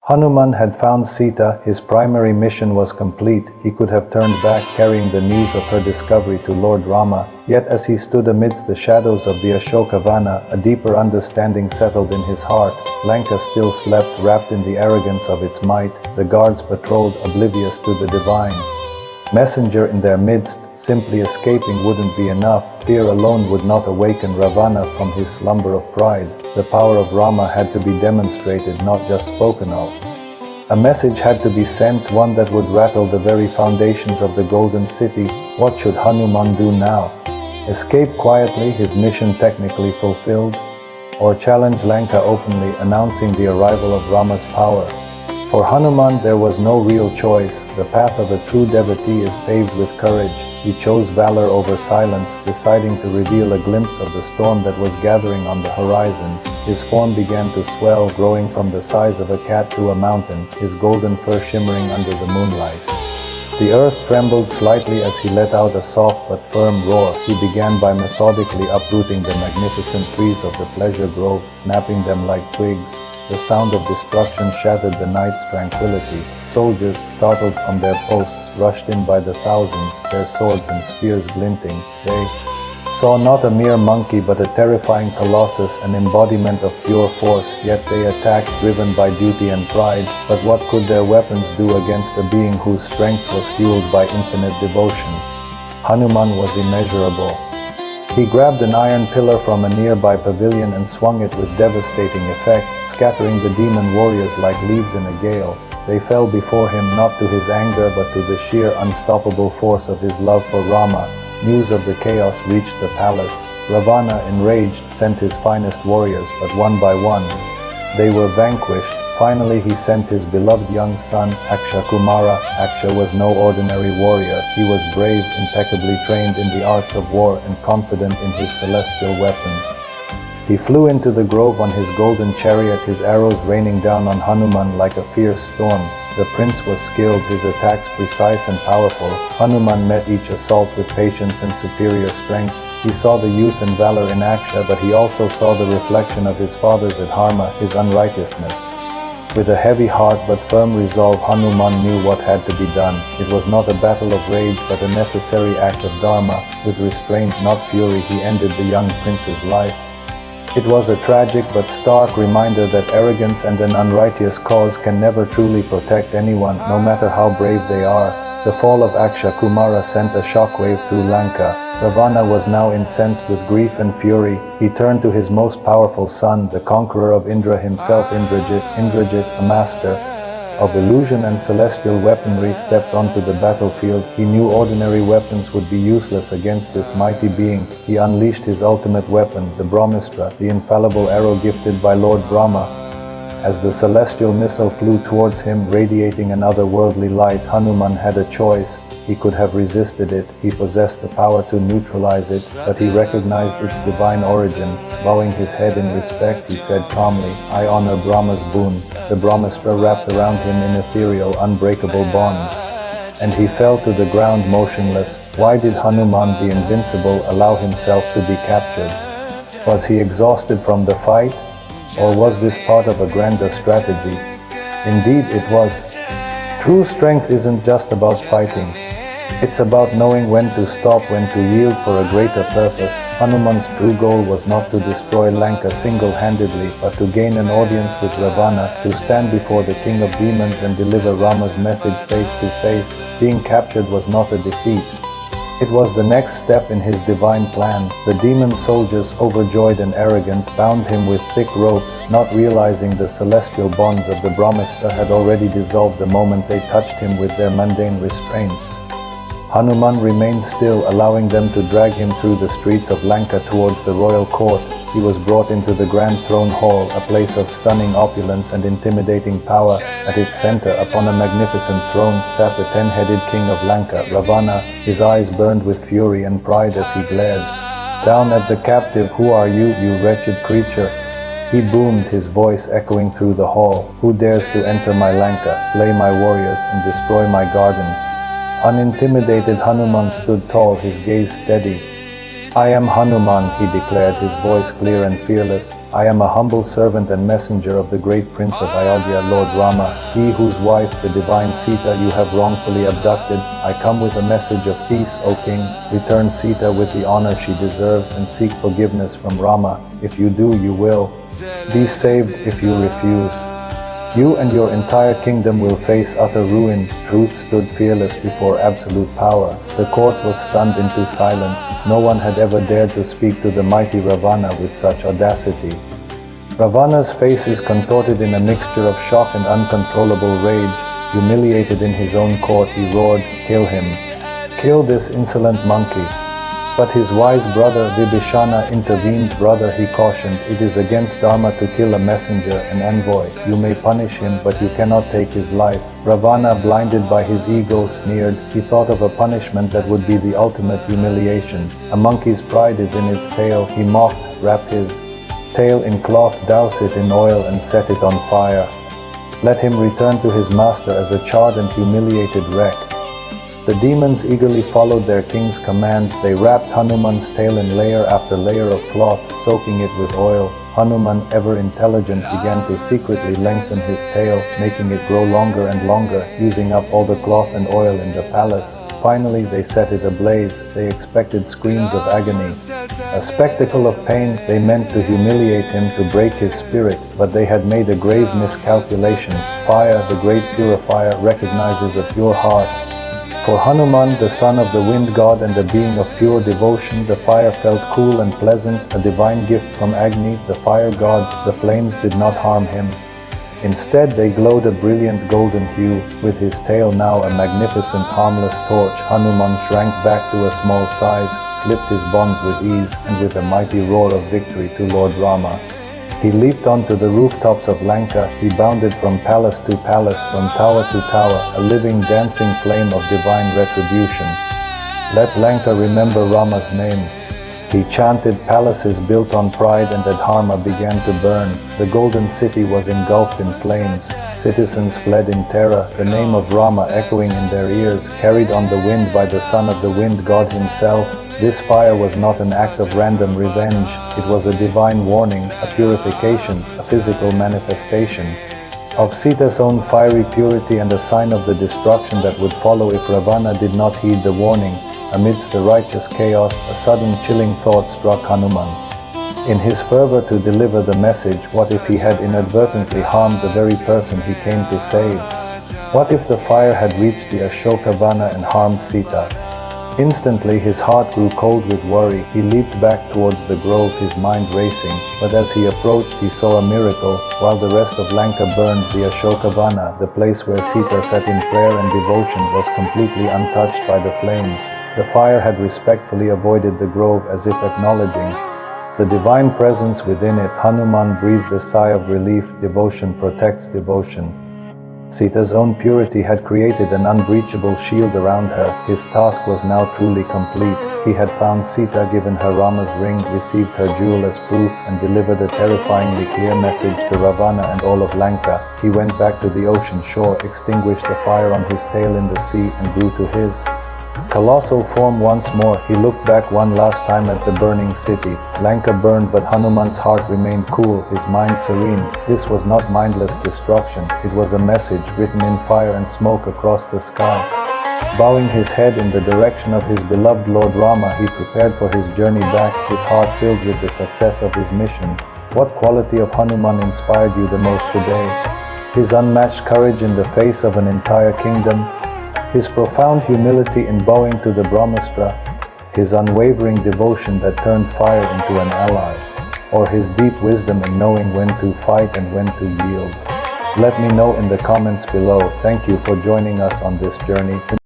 Hanuman had found Sita, his primary mission was complete. He could have turned back carrying the news of her discovery to Lord Rama, yet as he stood amidst the shadows of the Ashokavana, a deeper understanding settled in his heart. Lanka still slept, wrapped in the arrogance of its might. The guards patrolled, oblivious to the divine messenger in their midst. Simply escaping wouldn't be enough. Fear alone would not awaken Ravana from his slumber of pride. The power of Rama had to be demonstrated, not just spoken of. A message had to be sent, one that would rattle the very foundations of the Golden City. What should Hanuman do now? Escape quietly, his mission technically fulfilled? Or challenge Lanka openly, announcing the arrival of Rama's power? For Hanuman there was no real choice. The path of a true devotee is paved with courage. He chose valor over silence, deciding to reveal a glimpse of the storm that was gathering on the horizon. His form began to swell, growing from the size of a cat to a mountain, his golden fur shimmering under the moonlight. The earth trembled slightly as he let out a soft but firm roar. He began by methodically uprooting the magnificent trees of the pleasure grove, snapping them like twigs. The sound of destruction shattered the night's tranquility. Soldiers, startled from their posts, rushed in by the thousands, their swords and spears glinting. They saw not a mere monkey but a terrifying colossus, an embodiment of pure force, yet they attacked driven by duty and pride. But what could their weapons do against a being whose strength was fueled by infinite devotion? Hanuman was immeasurable. He grabbed an iron pillar from a nearby pavilion and swung it with devastating effect, scattering the demon warriors like leaves in a gale. They fell before him, not to his anger but to the sheer unstoppable force of his love for Rama. News of the chaos reached the palace. Ravana, enraged, sent his finest warriors, but one by one they were vanquished. Finally he sent his beloved young son, Aksha Kumara. Aksha was no ordinary warrior. He was brave, impeccably trained in the arts of war, and confident in his celestial weapons. He flew into the grove on his golden chariot, his arrows raining down on Hanuman like a fierce storm. The prince was skilled, his attacks precise and powerful. Hanuman met each assault with patience and superior strength. He saw the youth and valor in Aksha, but he also saw the reflection of his father's adharma, his unrighteousness. With a heavy heart but firm resolve, Hanuman knew what had to be done. It was not a battle of rage but a necessary act of dharma. With restraint, not fury, he ended the young prince's life. It was a tragic but stark reminder that arrogance and an unrighteous cause can never truly protect anyone, no matter how brave they are. The fall of Aksha Kumara sent a shockwave through Lanka. Ravana was now incensed with grief and fury. He turned to his most powerful son, the conqueror of Indra himself, Indrajit, a master of illusion and celestial weaponry, stepped onto the battlefield. He knew ordinary weapons would be useless against this mighty being. He unleashed his ultimate weapon, the Brahmastra, the infallible arrow gifted by Lord Brahma. As the celestial missile flew towards him, radiating an otherworldly light, Hanuman had a choice. He could have resisted it. He possessed the power to neutralize it, but he recognized its divine origin. Bowing his head in respect, he said calmly, "I honor Brahma's boon." The Brahmastra wrapped around him in ethereal, unbreakable bonds, and he fell to the ground motionless. Why did Hanuman, the invincible, allow himself to be captured? Was he exhausted from the fight? Or was this part of a grander strategy? Indeed it was. True strength isn't just about fighting. It's about knowing when to stop, when to yield for a greater purpose. Hanuman's true goal was not to destroy Lanka single-handedly, but to gain an audience with Ravana, to stand before the king of demons and deliver Rama's message face to face. Being captured was not a defeat. It was the next step in his divine plan. The demon soldiers, overjoyed and arrogant, bound him with thick ropes, not realizing the celestial bonds of the Brahmastra had already dissolved the moment they touched him with their mundane restraints. Hanuman remained still, allowing them to drag him through the streets of Lanka towards the royal court. He was brought into the grand throne hall, a place of stunning opulence and intimidating power. At its center, upon a magnificent throne, sat the 10-headed king of Lanka, Ravana. His eyes burned with fury and pride as he glared down at the captive. "Who are you, you wretched creature?" he boomed, his voice echoing through the hall. "Who dares to enter my Lanka, slay my warriors, and destroy my garden?" Unintimidated, Hanuman stood tall, his gaze steady. "I am Hanuman," he declared, his voice clear and fearless. I am a humble servant and messenger of the great prince of Ayodhya, Lord Rama, he whose wife, the divine Sita, you have wrongfully abducted. I come with a message of peace, O king. Return Sita with the honor she deserves and seek forgiveness from Rama. If you do, you will be saved. If you refuse, you and your entire kingdom will face utter ruin. Truth stood fearless before absolute power. The court was stunned into silence. No one had ever dared to speak to the mighty Ravana with such audacity. Ravana's face is contorted in a mixture of shock and uncontrollable rage. Humiliated in his own court, he roared, "Kill him! Kill this insolent monkey!" But his wise brother Vibhishana intervened. "Brother," he cautioned, "it is against Dharma to kill a messenger, an envoy. You may punish him, but you cannot take his life." Ravana, blinded by his ego, sneered. He thought of a punishment that would be the ultimate humiliation. "A monkey's pride is in its tail," he mocked. "Wrap his tail in cloth, douse it in oil, and set it on fire. Let him return to his master as a charred and humiliated wreck." The demons eagerly followed their king's command. They wrapped Hanuman's tail in layer after layer of cloth, soaking it with oil. Hanuman, ever intelligent, began to secretly lengthen his tail, making it grow longer and longer, using up all the cloth and oil in the palace. Finally, they set it ablaze. They expected screams of agony, a spectacle of pain. They meant to humiliate him, to break his spirit, but they had made a grave miscalculation. Fire, the great purifier, recognizes a pure heart. For Hanuman, the son of the wind god and a being of pure devotion, the fire felt cool and pleasant, a divine gift from Agni, the fire god. The flames did not harm him. Instead, they glowed a brilliant golden hue. With his tail now a magnificent harmless torch, Hanuman shrank back to a small size, slipped his bonds with ease, and with a mighty roar of victory to Lord Rama, he leaped onto the rooftops of Lanka. He bounded from palace to palace, from tower to tower, a living dancing flame of divine retribution. "Let Lanka remember Rama's name," he chanted. Palaces built on pride and Dharma began to burn. The golden city was engulfed in flames. Citizens fled in terror, the name of Rama echoing in their ears, carried on the wind by the son of the wind god himself. This fire was not an act of random revenge. It was a divine warning, a purification, a physical manifestation of Sita's own fiery purity and a sign of the destruction that would follow if Ravana did not heed the warning. Amidst the righteous chaos, a sudden chilling thought struck Hanuman. In his fervor to deliver the message, what if he had inadvertently harmed the very person he came to save? What if the fire had reached the Ashokavana and harmed Sita? Instantly his heart grew cold with worry. He leaped back towards the grove, his mind racing. But as he approached, he saw a miracle. While the rest of Lanka burned, the Ashokavana, the place where Sita sat in prayer and devotion, was completely untouched by the flames. The fire had respectfully avoided the grove, as if acknowledging the divine presence within it. Hanuman breathed a sigh of relief. Devotion protects devotion. Sita's own purity had created an unbreachable shield around her. His task was now truly complete. He had found Sita, given her Rama's ring, received her jewel as proof, and delivered a terrifyingly clear message to Ravana and all of Lanka. He went back to the ocean shore, extinguished the fire on his tail in the sea, and grew to his colossal form once more. He looked back one last time at the burning city. Lanka burned, but Hanuman's heart remained cool, his mind serene. This was not mindless destruction. It was a message written in fire and smoke across the sky. Bowing his head in the direction of his beloved Lord Rama, he prepared for his journey back, his heart filled with the success of his mission. What quality of Hanuman inspired you the most today? His unmatched courage in the face of an entire kingdom? His profound humility in bowing to the Brahmastra, his unwavering devotion that turned fire into an ally, or his deep wisdom in knowing when to fight and when to yield? Let me know in the comments below. Thank you for joining us on this journey.